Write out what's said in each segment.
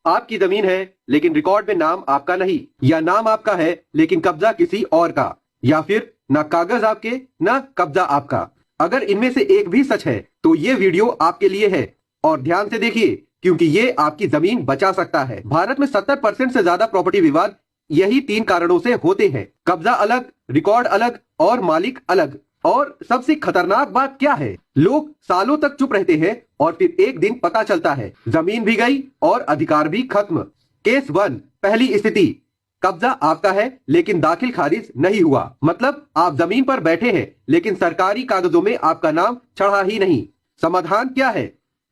आपकी जमीन है लेकिन रिकॉर्ड में नाम आपका नहीं, या नाम आपका है लेकिन कब्जा किसी और का, या फिर ना कागज आपके ना कब्जा आपका। अगर इनमें से एक भी सच है तो ये वीडियो आपके लिए है, और ध्यान से देखिए क्योंकि ये आपकी जमीन बचा सकता है। भारत में 70% से ज्यादा प्रॉपर्टी विवाद यही 3 कारणों से होते हैं: कब्जा अलग, रिकॉर्ड अलग और मालिक अलग। और सबसे खतरनाक बात क्या है, लोग सालों तक चुप रहते हैं और फिर एक दिन पता चलता है जमीन भी गई और अधिकार भी खत्म। केस 1, पहली स्थिति, कब्जा आपका है लेकिन दाखिल खारिज नहीं हुआ। मतलब आप जमीन पर बैठे हैं लेकिन सरकारी कागजों में आपका नाम चढ़ा ही नहीं। समाधान क्या है?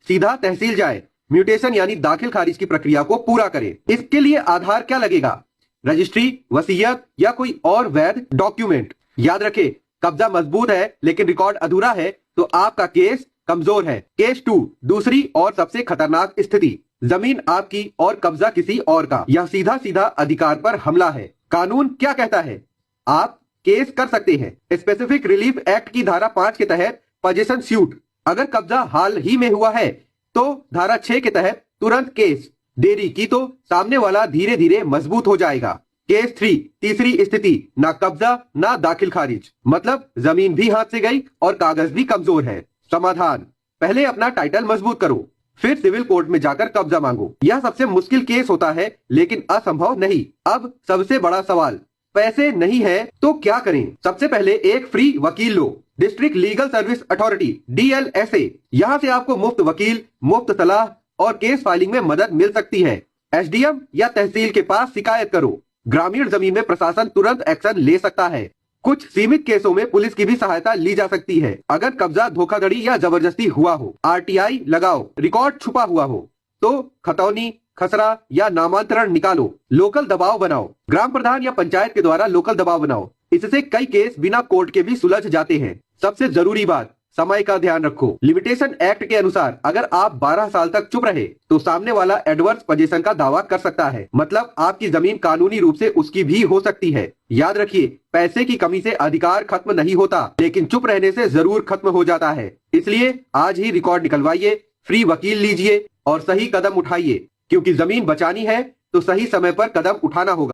सीधा तहसील जाए, म्यूटेशन यानी दाखिल खारिज की प्रक्रिया को पूरा करें। इसके लिए आधार क्या लगेगा? रजिस्ट्री, वसीयत या कोई और वैध डॉक्यूमेंट। याद रखें, कब्जा मजबूत है लेकिन रिकॉर्ड अधूरा है तो आपका केस कमजोर है। केस 2, दूसरी और सबसे खतरनाक स्थिति, जमीन आपकी और कब्जा किसी और का। यह सीधा सीधा अधिकार पर हमला है। कानून क्या कहता है? आप केस कर सकते हैं स्पेसिफिक रिलीफ एक्ट की धारा 5 के तहत पोजेशन सूट। अगर कब्जा हाल ही में हुआ है तो धारा 6 के तहत तुरंत केस। देरी की तो सामने वाला धीरे धीरे मजबूत हो जाएगा। केस 3, तीसरी स्थिति, ना कब्जा ना दाखिल खारिज, मतलब जमीन भी हाथ से गई और कागज भी कमजोर है। समाधान, पहले अपना टाइटल मजबूत करो, फिर सिविल कोर्ट में जाकर कब्जा मांगो। यह सबसे मुश्किल केस होता है लेकिन असंभव नहीं। अब सबसे बड़ा सवाल, पैसे नहीं है तो क्या करें? सबसे पहले एक फ्री वकील लो। District legal service authority DLSA, यहाँ से आपको मुफ्त वकील, मुफ्त सलाह और केस फाइलिंग में मदद मिल सकती है। SDM या तहसील के पास शिकायत करो। ग्रामीण जमीन में प्रशासन तुरंत एक्शन ले सकता है। कुछ सीमित केसों में पुलिस की भी सहायता ली जा सकती है। अगर कब्जा धोखाधड़ी या जबरदस्ती हुआ हो, RTI लगाओ, रिकॉर्ड छुपा हुआ हो तो खतौनी, खसरा या नामांतरण निकालो। लोकल दबाव बनाओ, ग्राम प्रधान या पंचायत के द्वारा लोकल दबाव बनाओ। इससे कई केस बिना कोर्ट के भी सुलझ जाते हैं। सबसे जरूरी बात, समय का ध्यान रखो। लिमिटेशन एक्ट के अनुसार अगर आप 12 साल तक चुप रहे तो सामने वाला एडवर्स पोजीशन का दावा कर सकता है, मतलब आपकी जमीन कानूनी रूप से उसकी भी हो सकती है। याद रखिए, पैसे की कमी से अधिकार खत्म नहीं होता लेकिन चुप रहने से जरूर खत्म हो जाता है। इसलिए आज ही रिकॉर्ड निकलवाइए, फ्री वकील लीजिए और सही कदम उठाइए, क्योंकि जमीन बचानी है तो सही समय पर कदम उठाना होगा।